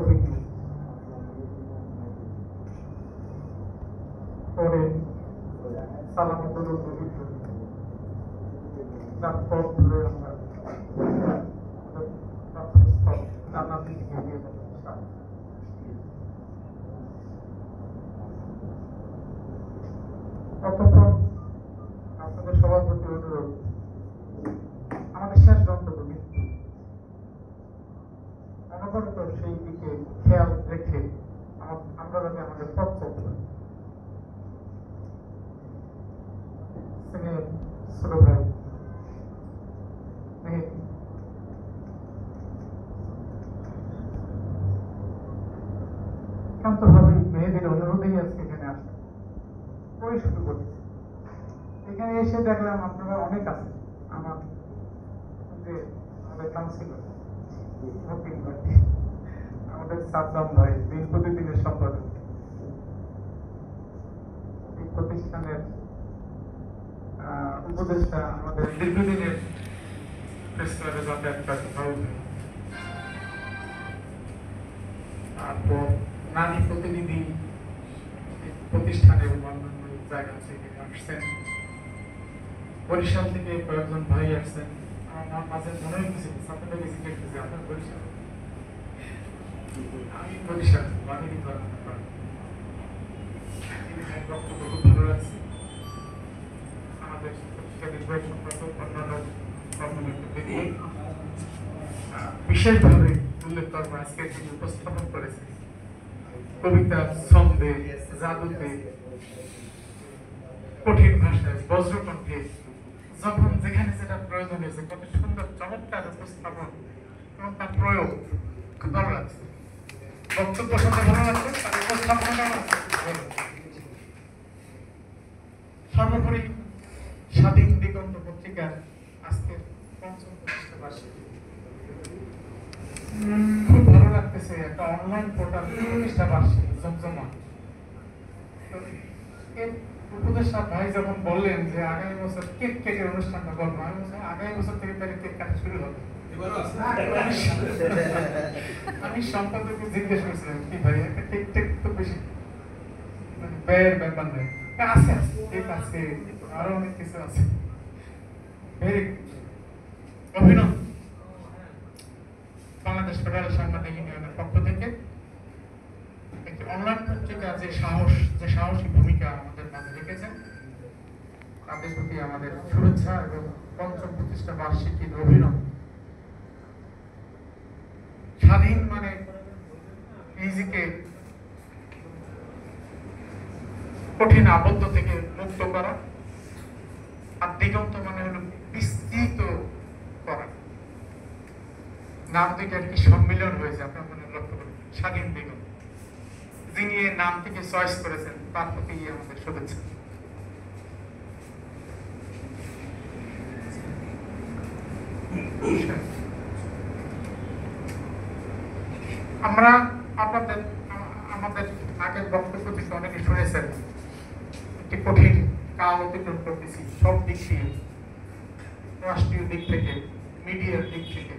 থেকে পরে সালামতুল তারপর ধরে আমরা জান্নাতের দিকে এগিয়ে যাব ইনশাআল্লাহ। অতঃপর আপনাদের সবার প্রতি অনুরোধ, আমাদের শেষ গন্তব্য মৃত্যু, অনবরত সেই দিকে খেয়াল রেখে আমরা যাতে আমাদের পথ চলতে পারি। ছোট ভাই একান্তভাবে মেয়েদের অনুরোধেই আজকে এখানে আসে, ওই শুরু করছে। এখানে এসে দেখলাম আপনারা অনেক আছে, আমার যে আমাদের কাউন্সিলর মতিন ভাই, আমাদের সাদ্দাম ভাই, প্রতিদিনের সম্পাদক, এই প্রতিষ্ঠানের উপদেষ্টা, আমাদের দীর্ঘদিনের প্রেস ক্লাবের যাতায়াতকারী ভাই, তারপর নারী প্রতিনিধি প্রতিষ্ঠানের অন্যান্য জায়গা থেকে আসছেন, বরিশাল থেকে কয়েকজন ভাই আসছেন। আমার মাঝে মনে হয়েছিল আপনাদের বেশি দেখতেছি আপনার বরিশাল, আমি বরিশাল বাহিনী বক্তব্য খুব ভালো লাগছে। আমাদের নির্বাহী সম্পাদক অন্যান্য বিশেষভাবে উল্লেখ করবো আজকে তিনি উপস্থাপন করেছেন কবিতা, ছন্দে, জাদুতে, কঠিন ভাষায়, বজ্রকণ্ঠে, যখন যেখানে যেটা প্রয়োজন হয়েছে কত সুন্দর চমৎকার উপস্থাপন এবং তার প্রয়োগ খুব ভালো লাগছে। বক্তব্য শুনতে ভালো লাগছে, তার উপস্থাপনটা সর্বোপরি স্বাধীন দিগন্ত পত্রিকার আজকের ৫ম প্রতিষ্ঠা বার্ষিকী খুব ভালো লাগতেছে। একটা অনলাইন পোর্টাল প্রতিষ্ঠা বার্ষিকী জমজমা। উপদেষ্টা ভাই যখন বললেন যে আগামী বছর কেক কেটের অনুষ্ঠানটা করবো, আমি বলছি আগামী বছর থেকে তাহলে কেক কাটা শুরু হবে। আমি সম্পাদককে জিজ্ঞেস করছিলাম কি ভাই একটা কেক টেক তো বেশি ব্যয়ের ব্যাপার নেই, আছে কেক আছে, আরো অনেক কিছু আছে। ভেরি অভিনন্দন বাংলাদেশ ফেডারেল সাংবাদিক ইউনিয়নের পক্ষ থেকে একটি অনলাইন পত্রিকা যে সাহসী ভূমিকা আমাদের মাঝে রেখেছেন, তাদের প্রতি আমাদের শুভেচ্ছা এবং ৫ম প্রতিষ্ঠা বার্ষিকীর অভিনন্দন। স্বাধীন মানে নিজেকে কঠিন আবদ্ধ থেকে মুক্ত করা, আর দিগন্ত মানে হলো বিস্তৃত করা। নাম দুইটার কি সম্মিলন হয়েছে আপনার মনে লক্ষ্য করুন, স্বাধীন দিগন্ত। যিনি এই নাম থেকে চয়েস করেছেন তার প্রতি আমাদের শুভেচ্ছা। আমরা আমাদের আগের বক্তব্য থেকে অনেকে শুনেছেন একটি কঠিন কাল অতিক্রম করতেছি, সব দিক দিয়ে, রাষ্ট্রীয় দিক থেকে, মিডিয়ার দিক থেকে।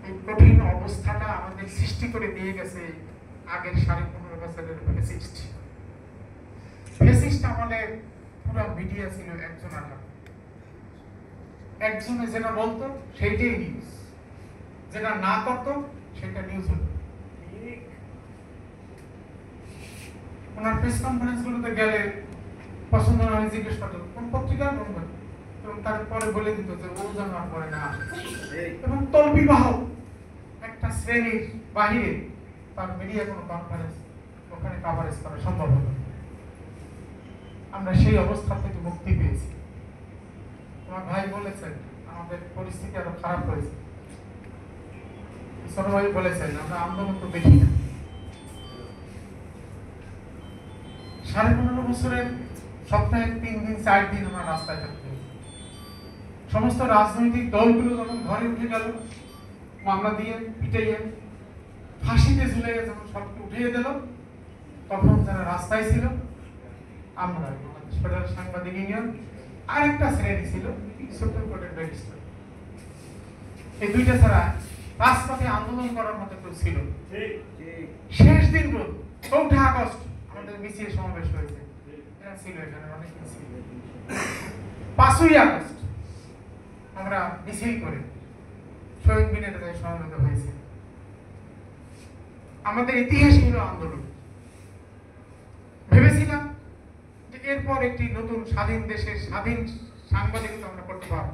এই কঠিন অবস্থাটা আমাদের সৃষ্টি করে দিয়ে গেছে আগের 15.5 বছরের ফেসিস্ট আমলে পুরো মিডিয়া ছিল একজনের হাতে। একজনে যেটা বলতো সেইটাই নিউজ, যেটা না করতো সেটা নিউজ হতো। ওনার প্রেস কনফারেন্স গুলোতে গেলে পছন্দ না হলে জিজ্ঞেস করতো কোন পত্রিকা এবং তারপরে বলে দিত যে ও যেন আর পরে না আসে। এবং তলবিবাহ একটা শ্রেণীর বাহিরে তার মিডিয়া কোনো কনফারেন্স ওখানে কভারেজ করা সম্ভব হতো। আমরা সেই অবস্থা থেকে মুক্তি পেয়েছি। আমার ভাই বলেছেন আমাদের পরিস্থিতি আরো খারাপ হয়েছে। ছোট ভাই বলেছেন আমরা আন্দোলন তো দেখি না। 15.5 বছরের সপ্তাহে 3 দিন 4 দিন আমরা রাস্তায় থাকতে, সমস্ত রাজনৈতিক দলগুলো যখন ঘরে উঠে গেল, মামলা দিয়ে পিটাইয়ে ফাঁসিতে ঝুলাইয়ে যখন সবকে উঠিয়ে দিল, তখন যারা রাস্তায় ছিল আমরা ফেডারেল সাংবাদিক ইউনিয়ন, আরেকটা শ্রেণী ছিল সুপ্রিম কোর্টের ব্যারিস্টার। এই দুইটা ছাড়া রাজপথে আন্দোলন করার মতো কেউ ছিল না। শেষ দিনগুলো 4 আগস্ট আমাদের মিছিল সমাবেশ হয়েছে, এরা ছিল এখানে অনেক মিছিল। 5ই আগস্ট আমরা মিছিল করে শহীদ মিনারে যাই সমবেত হয়েছে। আমাদের ইতিহাস হলো আন্দোলন। ভেবেছিলাম যে এরপর একটি নতুন স্বাধীন দেশে স্বাধীন সাংবাদিকতা আমরা করতে পারব,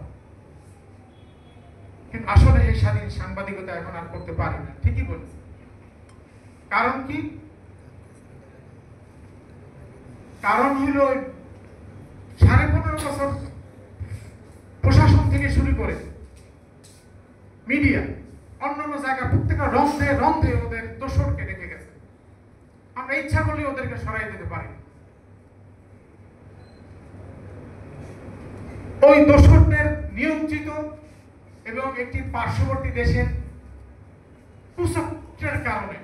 কিন্তু আসলে এই স্বাধীন সাংবাদিকতা এখন আর করতে পারি না। ঠিকই বলেছি। কারণ কি? কারণ হইল 15.5 বছর প্রশাসন থেকে শুরু করে মিডিয়া অন্যান্য জায়গা প্রত্যেকটা রন্ধে রন্ধে ওদের দোসরকে রেখে গেছে। আমরা ইচ্ছা করলে ওদেরকে সরাই দিতে পারি। ওই দোসরদের নিয়ন্ত্রিত এবং একটি পার্শ্ববর্তী দেশের কুচক্রের কারণে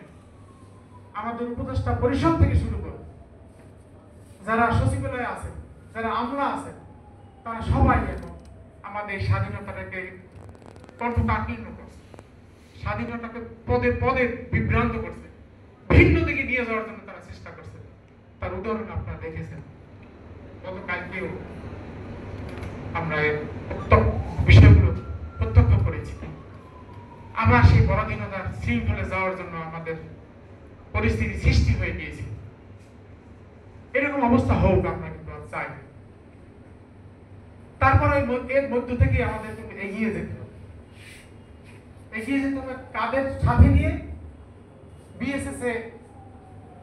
আমাদের উপদেষ্টা পরিষদ থেকে শুরু করে যারা সচিবালয়ে আছে, যারা আমলা আছে, তারা সবাই এখন আমাদের স্বাধীনতাটাকে কণ্ঠকাকীর্ণ করছে, স্বাধীনতাকে পদে পদে বিভ্রান্ত করছে, ভিন্ন দিকে নিয়ে যাওয়ার জন্য তারা চেষ্টা করছে। তার উদাহরণ আপনারা দেখেছেন। গতকালকেও আমরা বিষয়গুলো প্রত্যক্ষ করেছি। আবার সেই পরাধীনতার শৃঙ্খলে যাওয়ার জন্য আমাদের পরিস্থিতি সৃষ্টি হয়ে গিয়েছে। এরকম অবস্থা হোক আমরা কিন্তু চাই। তারপরে এর মধ্য থেকে আমাদের কিন্তু এগিয়ে যেতে হবে। এগিয়ে যেতে হবে কাদের সাথে নিয়ে? বিএসএস এ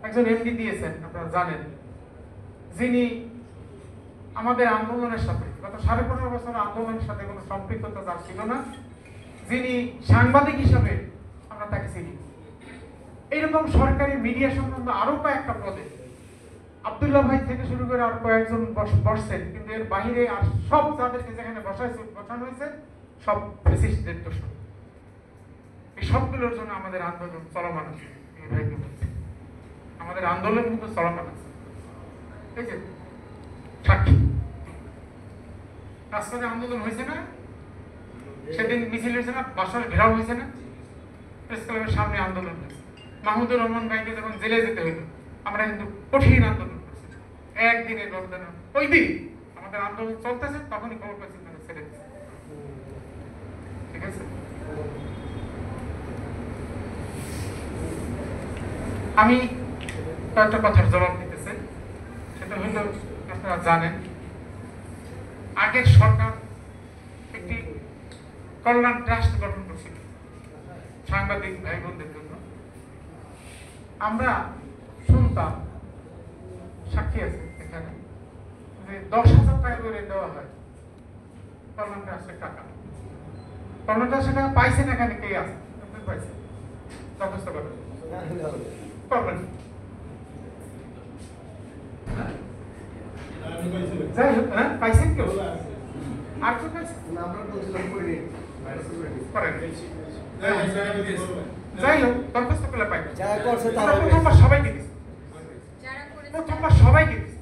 একজন এমডি দিয়েছেন, আপনারা জানেন, যিনি আমাদের আন্দোলনের সাথে গত 15.5 বছর আন্দোলনের সাথে কোনো সম্পৃক্ততা তার ছিল না, যিনি সাংবাদিক হিসাবে আমরা তাকে চিনি। এইরকম সরকারি মিডিয়া সংক্রান্ত আরো কয়েকটা পদে আব্দুল্লাহ ভাই থেকে শুরু করে আর কয়েকজন বসছেন, কিন্তু এর বাইরে আর সব যাদেরকে যেখানে বসানো হয়েছে সব ফ্যাসিস্টদের দোষ। এই সবগুলোর জন্য আমাদের আন্দোলন চলমান আছে। আমাদের আন্দোলন কিন্তু চলমান আছে। এই যে সাক্ষী রাজপথে আন্দোলন হয়েছে না, সেদিন মিছিল হয়েছে না, বাসরে ঘেরাও হয়েছে না, প্রেস ক্লাবের সামনে আন্দোলন হয়েছে। মাহমুদুর রহমান ভাইকে যখন জেলে যেতে হইল, আমরা কিন্তু কঠিন আন্দোলন করছি। একদিনের ব্যবধান, ওই দিন আমাদের আন্দোলন চলতেছে, তখনই খবর পাচ্ছি ছেড়ে দিচ্ছে। ঠিক আছে। আমি কয়েকটা কথার জবাব দিতেছে। সেটা হইল, আপনারা জানেন আগের সরকার একটি কল্যাণ ট্রাস্ট গঠন করছিল সাংবাদিক ভাই বোনদের জন্য। আমরা শুনতাম, সাক্ষী আছে এখানে, যে 10,000 টাকা করে দেওয়া হয় কল্যাণ ট্রাস্টের টাকা। কল্যাণ ট্রাস্টের টাকা পাইছেন এখানে কে আছে? পাইছে যথেষ্ট করে করবেন। যাই হোক, হ্যাঁ পাইছেন কেউ? আর কেউ পাইছেন? যাই হোক, দরখাস্ত করলে পাই। প্রথমবার সবাইকে দিচ্ছে, প্রথমবার সবাইকে দিচ্ছে।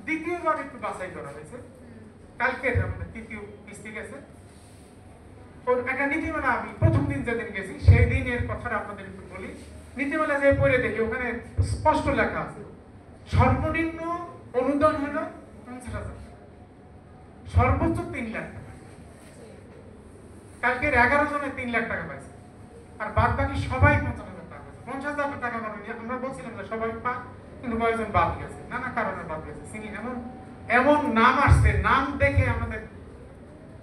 দ্বিতীয়বার একটু বাছাই করা হয়েছে। কালকে আমাদের 3য় কিস্তি গেছে। ওর একটা নীতিমালা, আমি প্রথম দিন যেদিন গেছি সেই দিনের কথাটা আপনাদের একটু বলি। নীতিমালা যে পড়ে দেখি, ওখানে স্পষ্ট লেখা আছে সর্বনিম্ন অনুদান হলো 50,000, সর্বোচ্চ 3 লাখ টাকা। কালকের 11 জনে 3 লাখ টাকা পাইছে, আর বাদ বাকি সবাই 50,000 টাকা পাইছে। 50,000 টাকা মানে আমরা বলছিলাম যে সবাই পাক, কিন্তু কয়েকজন বাদ গেছে, নানা কারণে বাদ গেছে। সিনি এমন এমন নাম আসছে, নাম দেখে আমাদের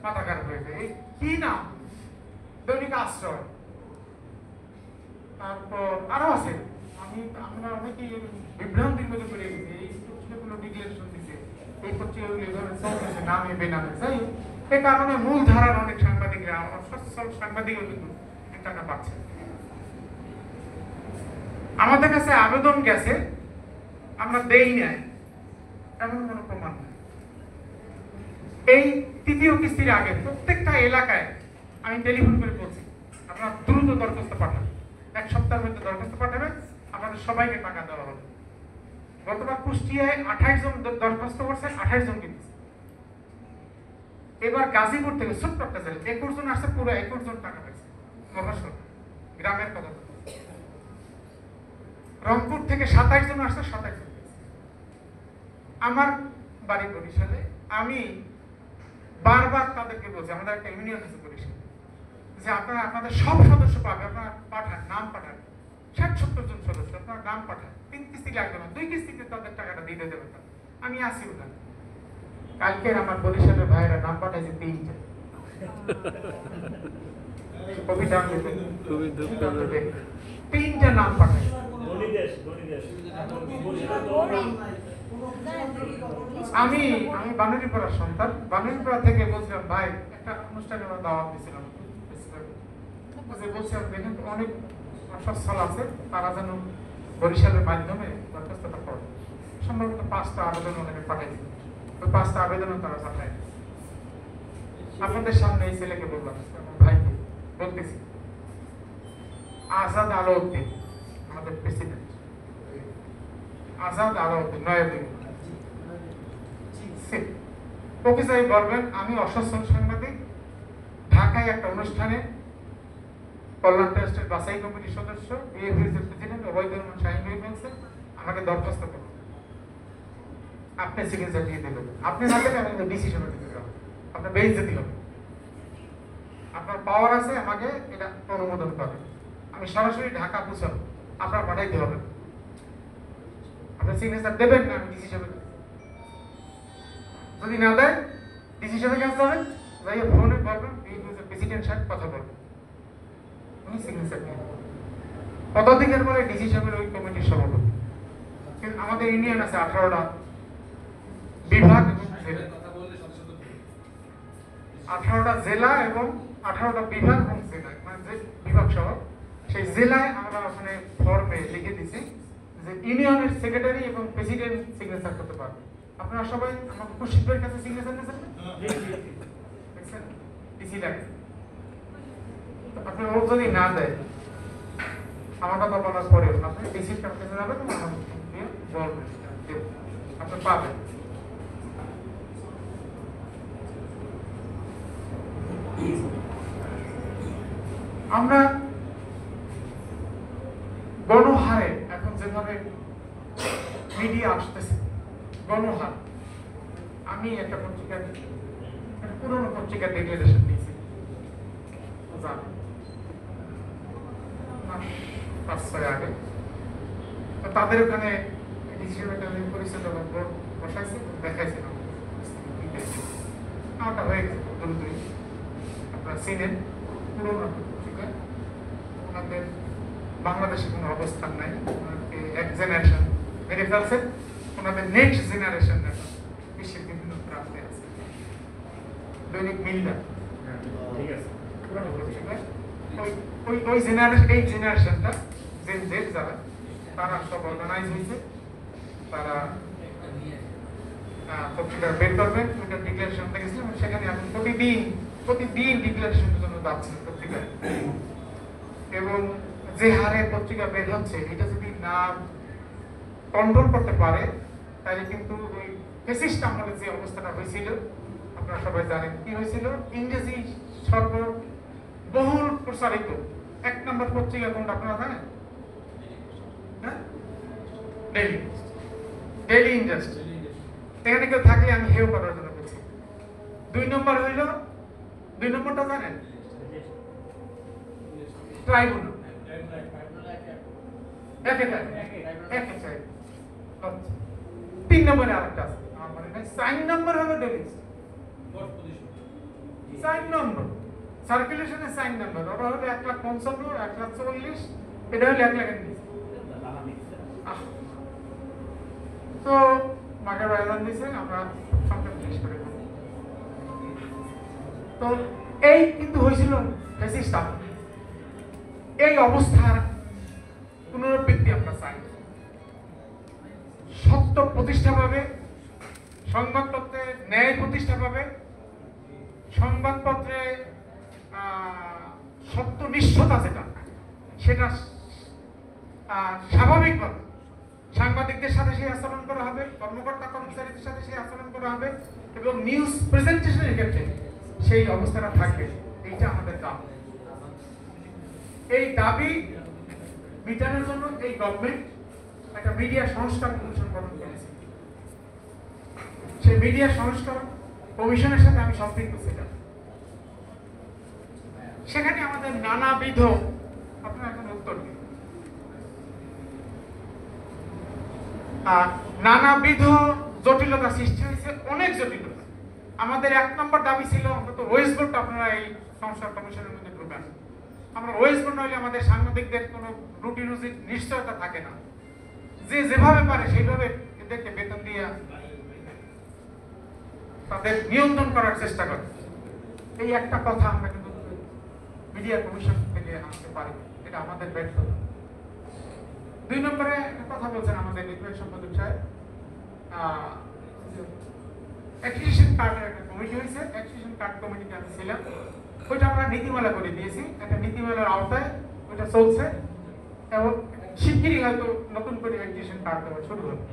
মাথা খারাপ হয়েছে। এই কি নাম? দৈনিক আশ্রয়, তারপর আরো আছে। আমরা অনেকেই বিভ্রান্তির মধ্যে পড়ে গেছি। এই পত্রিকাগুলো ডিক্লারেশন দিচ্ছে, এই পত্রিকাগুলো এভাবে চলতেছে নামে বেনামে। যাই হোক, এ কারণে মূল ধারার অনেক সাংবাদিকরা, সচ্ছল সাংবাদিকও কিন্তু টাকা পাচ্ছে। আমাদের কাছে আবেদন গেছে, আমরা দেই নাই, এমন কোনো প্রমাণ নেই। এই 3য় কিস্তির আগে প্রত্যেকটা এলাকায় আমি টেলিফোন করে বলছি, আপনারা দ্রুত দরখাস্ত পাঠাবেন, 1 সপ্তাহের মধ্যে দরখাস্ত পাঠাবেন, আপনাদের সবাইকে টাকা দেওয়া হবে। গতবার কুষ্টিয়ায় 28 জন দরখাস্ত করছে, 28 জন কিন্তু। এবার গাজীপুর থেকে ছোট্ট একটা জেলা 21 জন আসছে, পুরো 21 জন টাকা পেয়েছে। মহাশয় গ্রামের কথা বলছি। রংপুর থেকে 27 জন আসছে, 27 জন। আমার বাড়ি বরিশালে। আমি বারবার তাদেরকে বলছি, আমাদের একটা ইউনিয়ন আছে বরিশালে, যে আপনারা আপনাদের সব সদস্য পাবে, আপনারা পাঠান, নাম পাঠান, 60-70 জন সদস্য, আপনারা নাম পাঠান। 3 কিস্তি লাগবে না, 2 কিস্তিতে তাদের টাকাটা দিয়ে দেবেন। আমি আসি ওখানে। কালকের আমার বরিশালের ভাইয়েরা নাম পাঠাইছে 3টা। কবিতা 3টা নাম পাঠাই। আমি বানুরীপাড়ার সন্তান। বানুরীপাড়া থেকে বলছিলাম, ভাই একটা অনুষ্ঠানে আমরা দাওয়াত দিয়েছিলাম, বলছিলাম দেখেন তো অনেক অসচ্ছল আছে, তারা যেন বরিশালের মাধ্যমে দরখাস্তটা করে। সম্ভবত 5টা আবেদন ওখানে পাঠাইছে, ওই 5টা আবেদনও তারা পাঠায়। আপনাদের সামনে এই ছেলেকে বললাম, ভাইকে বলতেছি, আজাদ আলাউদ্দিন আমাদের প্রেসিডেন্ট, আজাদ আলাউদ্দিন নয়াদিন, ওকে যাই বলবেন আমি অসচ্ছল সাংবাদিক, ঢাকায় একটা অনুষ্ঠানে কল্যাণ ট্রাস্টের বাছাই কমিটির সদস্য বিএফএর প্রেসিডেন্ট ওবায়দুর রহমান শাহীন ভাই বলছে আমাকে দরখাস্ত করুন, আপনি সিগনেচার দিয়ে দেবেন, আপনি না দেবেন আমি ডিসি হিসেবে দিতে যাবো, আপনার বেইজ্জতি হবে, আপনার পাওয়ার আছে আমাকে এটা অনুমোদন করে, আমি সরাসরি ঢাকা পৌঁছাবো, আপনার পাঠাইতে হবে, আপনি সিগনেচার দেবেন না আমি ডিসি হিসেবে, যদি না দেয় ডিসি হিসেবে কাজ যাবেন, যাই ফোনে বলবেন প্রেসিডেন্ট সাহেব কথা বলবেন, উনি সিগনেচার দিয়ে পদাধিকার বলে ডিসি সাহেবের ওই কমিটির সভাপতি। কিন্তু আমাদের ইউনিয়ন আছে 18টা বিভাগ এবং জেলা, 18টা জেলা এবং 18টা বিভাগ এবং জেলা, মানে যে বিভাগ সহ সেই জেলায় আমরা ওখানে ফর্মে লিখে দিছি যে ইউনিয়নের সেক্রেটারি এবং প্রেসিডেন্ট সিগনেচার করতে পারবে। আপনারা সবাই আমার খুশিদের কাছে সিগনেচার নিয়েছেন না? দেখছেন ডিসি লাগে, আপনি ও যদি না দেয় আমার কথা বলার পরে আপনি ডিসির কাছে যাবেন, বলবেন আপনি পাবেন। আমরা গণহারে এখন যেভাবে মিডিয়া আসতেছে, গণহার, আমি একটা পত্রিকা, পুরোনো পত্রিকা ডিক্লারেশন দিয়েছি, আগে তো তাদের ওখানে পরিচয় বসাইছে, দেখাইছিলাম, আমারটা হয়ে গেছে দ্রুতই, আপনারা চিনেন পুরোনো পত্রিকা, ওনাদের বাংলাদেশে কোনো অবস্থান নাই, ওনাকে এক জেনারেশন মেরে ফেলছে, ওনাদের নেক্সট জেনারেশন এখন বিশ্বের বিভিন্ন প্রান্তে আছে। দৈনিক মিলটা ঠিক আছে, পুরোনো পত্রিকা, ওই জেনারেশন, এই জেনারেশনটা জেন জেড যারা, তারা সব অর্গানাইজ হয়েছে, তারা পত্রিকা বের করবেন, ওইটা ডিক্লারেশন দেখেছিলাম, সেখানে এখন প্রতিদিন ডিক্লারেশনের জন্য যাচ্ছে পত্রিকায়, এবং যে হারে পত্রিকা বের হচ্ছে এটা যদি না কন্ট্রোল করতে পারে তাহলে কিন্তু ওই ফ্যাসিস্ট আমলে যে অবস্থাটা হয়েছিল আপনারা সবাই জানেন কি হয়েছিল। ইংরেজি বহুল প্রচারিত 1 নম্বর পত্রিকা কোনটা আপনারা জানেন? ডেইলি ইন্ডাস্ট্রি, এখানে কেউ থাকলে আমি হেউ করার জন্য বলছি। 2 নম্বর হইল, 2 নম্বরটা জানেন? ট্রাইব্যুনাল, 3 নম্বরে আরেকটা আছে আমার মনে হয়, 4 নম্বর হলো ডেইলি, 4 নম্বর সার্কুলেশনে 4 নম্বর, ওটা হলো 1,55,000, 1,40,000, এটা হলো 1,20,000। তো মাকে আয়োজন দিয়েছে, আমরা সংক্ষেপ শেষ করে দেব। তো এই কিন্তু হয়েছিল ফ্যাসিস্ট আমল, এই অবস্থার পুনরাবৃত্তি আমরা চাই, সত্য প্রতিষ্ঠা পাবে, সংবাদপত্রে ন্যায় প্রতিষ্ঠা পাবে, সংবাদপত্রে সত্যনিষ্ঠতা যেটা সেটা স্বাভাবিকভাবে সাংবাদিকদের সাথে সেই আচরণ করা হবে, কর্মকর্তা কর্মচারীদের সাথে সেই আচরণ করা হবে, এবং নিউজ প্রেজেন্টেশনের ক্ষেত্রে সেই অবস্থাটা থাকবে, এইটা আমাদের দাম। এই দাবি মিটানোর জন্য এই গভর্নমেন্ট একটা মিডিয়া সংস্কার কমিশন গঠন করেছে। সেই মিডিয়া সংস্কার কমিশনের সাথে আমি সম্পৃক্ত ছিলাম। সেখানে আমাদের নানাবিধ, আপনার এখন উত্তর দিন, নানাবিধ জটিলতা সৃষ্টি হয়েছে, অনেক জটিলতা। আমাদের 1 নম্বর দাবি ছিল অন্তত ওয়েস্ট বোর্ড আপনারা এই সংস্কার কমিশনের মধ্যে ঢুকান। আমরা ওয়েস্ট বোর্ড নইলে আমাদের সাংবাদিকদের কোনো রুটি রুজির নিশ্চয়তা থাকে না, যে যেভাবে পারে সেইভাবে এদেরকে বেতন দিয়ে তাদের নিয়ন্ত্রণ করার চেষ্টা করে। এই একটা কথা আমরা কিন্তু মিডিয়া কমিশন থেকে আনতে পারি, এটা আমাদের ব্যর্থতা। 2 নম্বরে কথা বলছেন আমাদের নির্বাহী সম্পাদক সাহেব, অ্যাকুইজিশন কার্ডের একটা কমিটি হয়েছে। অ্যাকুইজিশন কার্ড কমিটিতে আমি ছিলাম, ওইটা আমরা নীতিমালা করে দিয়েছি। একটা নীতিমালার আওতায় ওইটা চলছে এবং শিগগিরই হয়তো নতুন করে অ্যাকুইজিশন কার্ড দেওয়া শুরু হবে।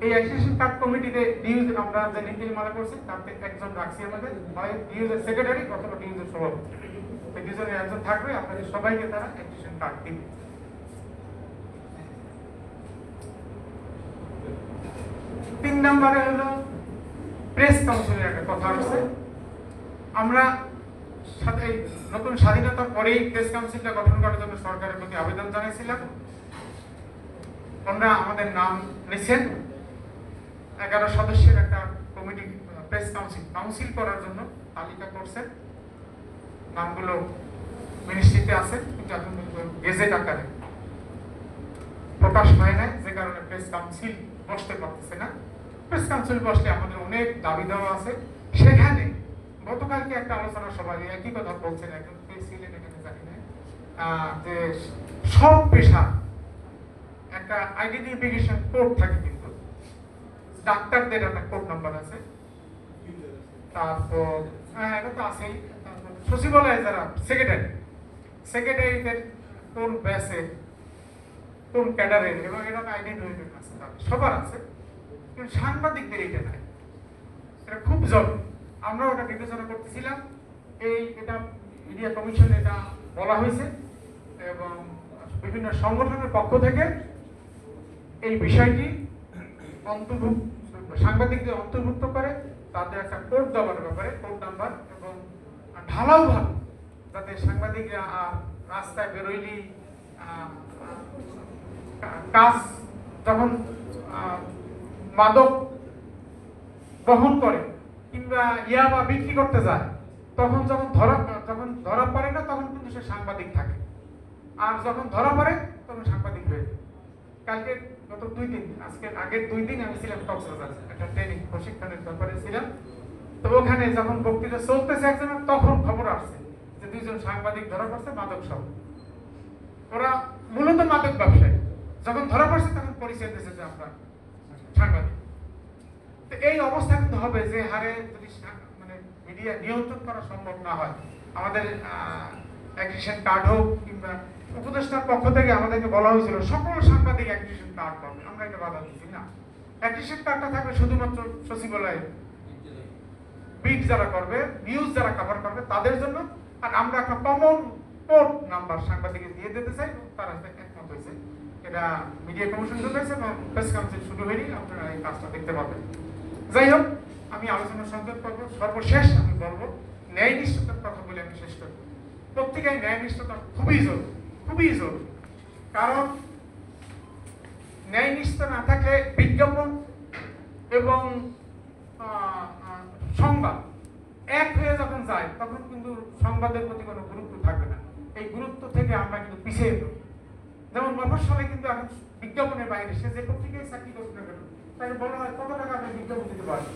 এই অ্যাকুইজিশন কার্ড কমিটিতে ডিউজ আমরা যে নীতিমালা করছি তাতে একজন রাখছি, আমাদের হয় ডিউজের সেক্রেটারি অথবা ডিউজের সভাপতি, এই দুজনের একজন থাকবে, আপনাদের সবাইকে তারা অ্যাকুইজিশন কার্ড দিবে। 3 নম্বরে হলো প্রেস কাউন্সিলের একটা কথা আছে। আমরা সাথে নতুন স্বাধীনতার পরেই প্রেস কাউন্সিলটা গঠন করার জন্য সরকারের প্রতি আবেদন জানিয়েছিলাম। আমরা আমাদের নাম নিছেন, 11 সদস্যের একটা কমিটি প্রেস কাউন্সিল করার জন্য তালিকা করছেন। নামগুলো মিনিস্ট্রিতে আছে, কিন্তু এখন গেজেট আকারে প্রকাশ হয় না, যে কারণে প্রেস কাউন্সিল বসতে পারতেছে না। প্রেস কাউন্সিল বসলে আমাদের অনেক দাবি দেওয়া আছে। সেখানে গতকালকে একটা আলোচনা সভায় একই কথা বলছেন একজন ছিলেন এখানে, জানি না, যে সব পেশা একটা আইডেন্টিফিকেশন কোড থাকে, কিন্তু ডাক্তারদের একটা কোড নাম্বার আছে, তারপর এটা তো আছেই, সচিবালয়ে যারা সেক্রেটারিদের কোন ব্যাচের কোন ক্যাডারের, এবং এটা আইডেন্টিফিকেশন আছে, সবার আছে, কিন্তু সাংবাদিকদের এটা নাই। এটা খুব জরুরি। আমরা ওটা বিবেচনা করতেছিলাম, এটা মিডিয়া কমিশনে এটা বলা হয়েছে এবং বিভিন্ন সংগঠনের পক্ষ থেকে এই বিষয়টি সাংবাদিকদের অন্তর্ভুক্ত করে তাদের একটা কোড দেওয়ার ব্যাপারে, কোড নাম্বার, এবং ঢালাও ভাবে যাতে সাংবাদিকরা রাস্তায় বেরোইলি কাজ যখন মাদক বহন করে কিংবা ইয়াবা বিক্রি করতে যায়, তখন যখন ধরা পড়ে না তখন কিন্তু সে সাংবাদিক থাকে, আর যখন ধরা পড়ে তখন সাংবাদিক হয়ে যায়। কালকে গত 2 দিন, আজকে আগের 2 দিন আমি ছিলাম কক্সবাজার, একটা ট্রেনিং প্রশিক্ষণের ব্যাপারে ছিলাম। তো ওখানে যখন বক্তৃতা চলতেছে একজনের, তখন খবর আসছে যে 2 জন সাংবাদিক ধরা পড়ছে মাদক সহ। ওরা মূলত মাদক ব্যবসায়ী, যখন ধরা পড়ছে তখন পরিচয় দিয়েছে যে আমরা সাংবাদিক। তো এই অবস্থা কিন্তু হবে যে হারে যদি মানে মিডিয়া নিয়ন্ত্রণ করা সম্ভব না হয়, আমাদের অ্যাকুইজিশন কার্ড হোক কিংবা উপদেষ্টার পক্ষ থেকে আমাদেরকে বলা হয়েছিল সকল সাংবাদিক অ্যাকুইজিশন কার্ড পাবে, আমরা এটা বাধা দিচ্ছি না। অ্যাকুইজিশন কার্ডটা থাকবে শুধুমাত্র সচিবালয়ে বিট যারা করবে, নিউজ যারা কভার করবে তাদের জন্য, আর আমরা একটা কমন কোড নাম্বার সাংবাদিকদের দিয়ে দিতে চাই। তারা একমত হয়েছে, এটা মিডিয়া কমিশন ঢুকেছে এবং প্রেস কাউন্সিল শুরু হয়নি, আপনারা এই কাজটা দেখতে পাবেন। যাই হোক, আমি আলোচনা সংক্ষেপ করবো। সর্বশেষ আমি বলবো, ন্যায় নিষ্ঠতার কথা বলে আমি শেষ করবো। প্রত্যেকেই ন্যায় নিষ্ঠতা খুবই জরুরি, খুবই জরুরি। কারণ ন্যায় নিষ্ঠতা না থাকলে বিজ্ঞাপন এবং সংবাদ এক হয়ে যখন যায়, তখন কিন্তু সংবাদের প্রতি কোনো গুরুত্ব থাকবে না। এই গুরুত্ব থেকে আমরা কিন্তু পিছিয়ে পড়ি। যেমন মফস্বলে কিন্তু এখন বিজ্ঞাপনের বাইরে সে যে পত্রিকায় চাকরি করতে না কেন, তাকে বলা হয় কত টাকা আপনি বিজ্ঞাপন দিতে পারবেন,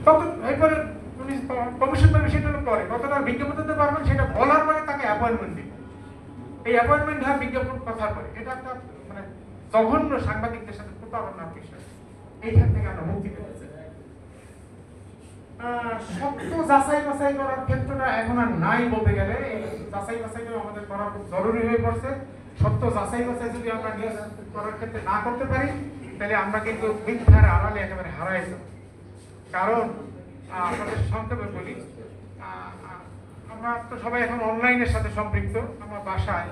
তত এরপরে পুলিশ কমিশন পাবে, সেটা পরে কত টাকা বিজ্ঞাপন দিতে পারবেন সেটা বলার পরে তাকে অ্যাপয়েন্টমেন্ট দিবে। এই অ্যাপয়েন্টমেন্ট হয় বিজ্ঞাপন কথার পরে। এটা একটা মানে জঘন্য সাংবাদিকদের সাথে প্রতারণার বিষয়। এইখান থেকে আমরা মুক্তি পেতে চাই। সত্য যাচাই বাছাই করার ক্ষেত্রটা এখন আর নাই বলতে গেলে। এই যাচাই বাছাইটা আমাদের করা খুব জরুরি হয়ে পড়ছে। সত্য যাচাই বাছাই যদি আমরা করার ক্ষেত্রে না করতে পারি, তাহলে আমরা কিন্তু মিথ্যার আড়ালে একেবারে হারাই যাব। কারণ আপনাদের সংক্ষেপে বলি, আমরা আমরা তো সবাই এখন অনলাইনের সাথে সম্পৃক্ত। আমার বাসায়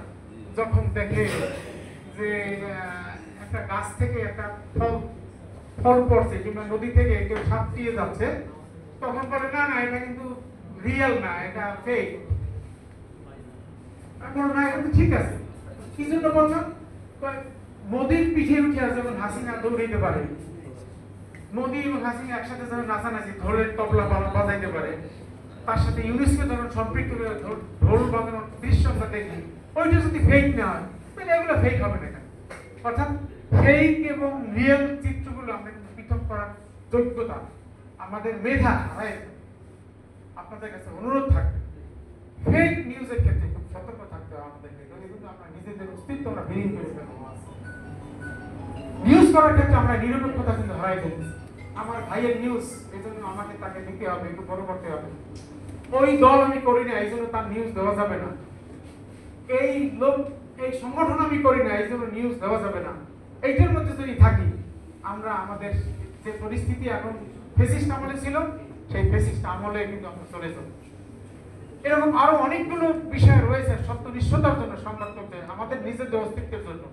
যখন দেখে যে একটা গাছ থেকে একটা ফল ফল পড়ছে কিংবা নদী থেকে কেউ সাপ দিয়ে যাচ্ছে, তখন বলে না না এটা কিন্তু রিয়েল না, এটা ফেক। আমি বললাম না, এটা তো ঠিক আছে। কি জন্য বললাম? নদীর পিঠে উঠে যেমন হাসিনা দৌড়াইতে পারে, নদী এবং হাসিনা একসাথে যেমন নাচানাচি ঢোলের তবলা বাজাইতে পারে, তার সাথে ইউনেস্কো যখন সম্পৃক্ত করে ঢোল বাজানোর দৃশ্য আমরা দেখি, ওইটা যদি ফেক না হয় তাহলে এগুলো ফেক হবে না। অর্থাৎ ফেক এবং রিয়েল চিত্রগুলো আমরা পৃথক করার যোগ্যতা আমাদের মেধা আপনাদের কাছে অনুরোধ থাকবে। ফেক নিউজের ক্ষেত্রে খুব সতর্ক থাকতে হবে আমাদেরকে, যদি কিন্তু আমরা নিজেদের অস্তিত্ব আমরা বিলীন করে ফেলবো। নিউজ করার ক্ষেত্রে আমরা নিরপেক্ষতা কিন্তু হারাই ফেলছি। আমার ভাইয়ের নিউজ, এই জন্য আমাকে তাকে দিতে হবে, একটু বড় করতে হবে। ওই দল আমি করি না, এই জন্য তার নিউজ দেওয়া যাবে না। এই লোক, এই সংগঠন আমি করি না, এই জন্য নিউজ দেওয়া যাবে না। এইটার মধ্যে যদি থাকি, আমরা আমাদের যে পরিস্থিতি এখন ফেসিস্ট আমলে ছিল, সেই ফেসিস্ট আমলে কিন্তু আমরা চলে যাব। এরকম আরো অনেকগুলো বিষয় রয়েছে সত্যনিষ্ঠতার জন্য সংবাদ করতে, আমাদের নিজেদের অস্তিত্বের জন্য।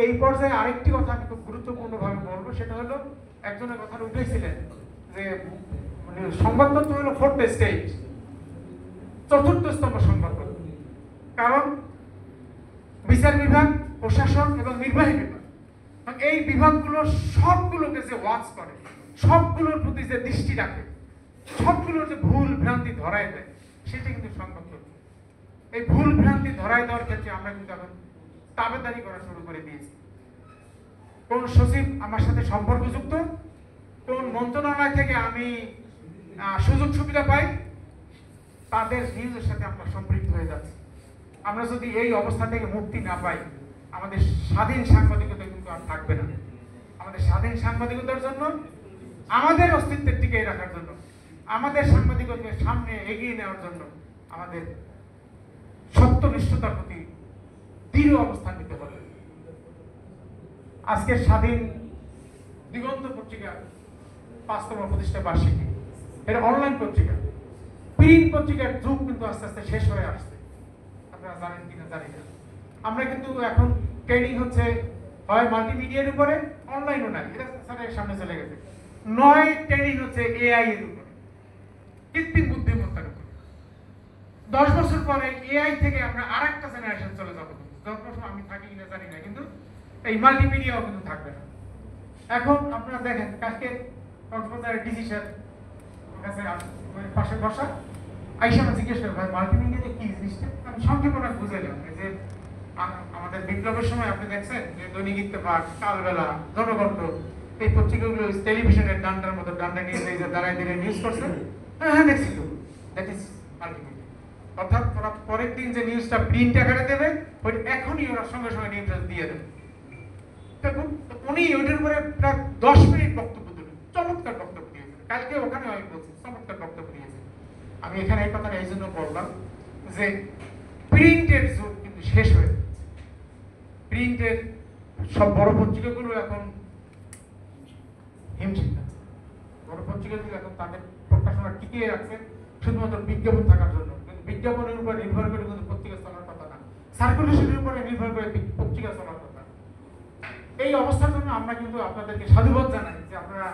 এই পর্যায়ে আরেকটি কথা আমি খুব গুরুত্বপূর্ণভাবে বলবো, সেটা হলো একজনের কথা উঠেছিলেন যে মানে সংবাদপত্র হলো ফোর্থ স্টেজ, চতুর্থ স্তম্ভ সংবাদপত্র। কারণ বিচার বিভাগ, প্রশাসন এবং নির্বাহী বিভাগ, এই বিভাগগুলো সবগুলোকে যে ওয়াচ করে, সবগুলোর প্রতি যে দৃষ্টি রাখে, সবগুলোর যে ভুল ভ্রান্তি ধরায় দেয়, সেটা কিন্তু সংবাদপত্র। এই ভুল ভ্রান্তি ধরায় দেওয়ার ক্ষেত্রে আমরা কিন্তু এখন তাবেদারি করা শুরু করে দিয়েছি। কোন সচিব আমার সাথে সম্পর্কযুক্ত, কোন মন্ত্রণালয় থেকে আমি সুযোগ সুবিধা পাই, তাদের নিউজের সাথে আমরা সম্পৃক্ত হয়ে যাচ্ছি। আমরা যদি এই অবস্থা থেকে মুক্তি না পাই, আমাদের স্বাধীন সাংবাদিকতা কিন্তু আর থাকবে না। আমাদের স্বাধীন সাংবাদিকতার জন্য, আমাদের অস্তিত্বের টিকিয়ে রাখার জন্য, আমাদের সাংবাদিকতাকে সামনে এগিয়ে নেওয়ার জন্য আমাদের সত্যনিষ্ঠতার প্রতি দৃঢ় অবস্থান নিতে হবে। আজকের স্বাধীন দিগন্ত পত্রিকা ৫তম প্রতিষ্ঠা বার্ষিকী, এটা অনলাইন পত্রিকা। প্রিন্ট পত্রিকার যুগ কিন্তু আস্তে আস্তে শেষ হয়ে আসছে, আপনারা জানেন কিনা জানি না। আমরা কিন্তু এখন ট্রেনিং হচ্ছে হয় মাল্টিমিডিয়ার উপরে, অনলাইনও নাই, এটা স্যারের সামনে চলে গেছে। নয় ট্রেনিং হচ্ছে এআই এর উপরে, কৃত্রিম বুদ্ধিমত্তার উপরে। 10 বছর পরে এআই থেকে আমরা আরেকটা জেনারেশন চলে যাবো। 10 বছর আমি থাকি কিনা জানি না, কিন্তু এই মাল্টিমিডিয়াও কিন্তু থাকবে না। এখন আপনারা দেখেন, কালকে কক্সবাজারের ডিসি স্যার কাছে পাশে বসা আইসা আমরা জিজ্ঞেস করি, ভাই মাল্টিমিডিয়াতে কি জিনিসটা? আমি সংক্ষেপে বুঝাইলাম যে আমাদের বিপ্লবের সময় আপনি দেখছেন যে দৈনিক ইত্তেফাক, কালবেলা, জনকণ্ঠ, এই পত্রিকাগুলো টেলিভিশনের ডান্ডার মতো ডান্ডা নিয়ে যে দাঁড়ায় দিলে নিউজ করছে। হ্যাঁ দেখছি তো, দ্যাট ইজ মাল্টিমিডিয়া। অর্থাৎ ওরা পরের দিন যে নিউজটা প্রিন্ট আকারে দেবে, ওই এখনই ওরা সঙ্গে সঙ্গে নিউজটা দিয়ে দেবে। দেখুন, উনি ওইটার উপরে প্রায় 10 মিনিট বক্তব্য দেবেন, চমৎকার বক্তব্য দিয়েছেন। কালকে ওখানে আমি বলছি, চমৎকার বক্তব্য দিয়েছেন। আমি এখানে এই কথাটা এই জন্য বললাম যে প্রিন্টের যুগ কিন্তু শেষ হয়ে যাচ্ছে। প্রিন্টের সব বড় পত্রিকাগুলো এখন হিমশিম খাচ্ছে। বড় পত্রিকাগুলো এখন তাদের প্রকাশনা টিকিয়ে রাখছে শুধুমাত্র বিজ্ঞাপন থাকার জন্য, কিন্তু বিজ্ঞাপনের উপর নির্ভর করে কিন্তু পত্রিকা চলার কথা না, সার্কুলেশনের উপরে নির্ভর করে পত্রিকা চলার কথা। এই অবস্থার জন্য আমরা কিন্তু আপনাদেরকে সাধুবাদ জানাই যে আপনারা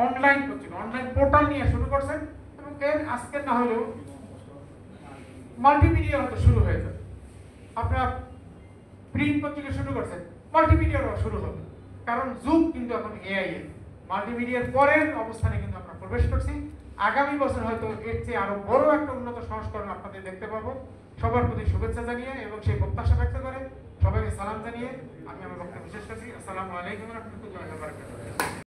অনলাইন পত্রিকা, অনলাইন পোর্টাল নিয়ে শুরু করছেন, এবং এর আজকে না হলেও মাল্টিমিডিয়া হয়তো শুরু হয়ে যাবে। আপনারা প্রিন্ট পত্রিকা শুরু করছেন, মাল্টিমিডিয়ারও শুরু হবে। কারণ যুগ কিন্তু এখন এআই এর, মাল্টিমিডিয়ার পরের অবস্থানে কিন্তু আমরা প্রবেশ করছি। আগামী বছর হয়তো এর চেয়ে আরো বড় একটা উন্নত সংস্করণ আপনাদের দেখতে পাবো। সবার প্রতি শুভেচ্ছা জানিয়ে এবং সেই প্রত্যাশা ব্যক্ত করে সবাইকে সালাম জানিয়ে আমি আমার বক্তব্য শেষ করছি। আসসালামু আলাইকুম ওয়া রাহমাতুল্লাহি ওয়া বারাকাতুহু।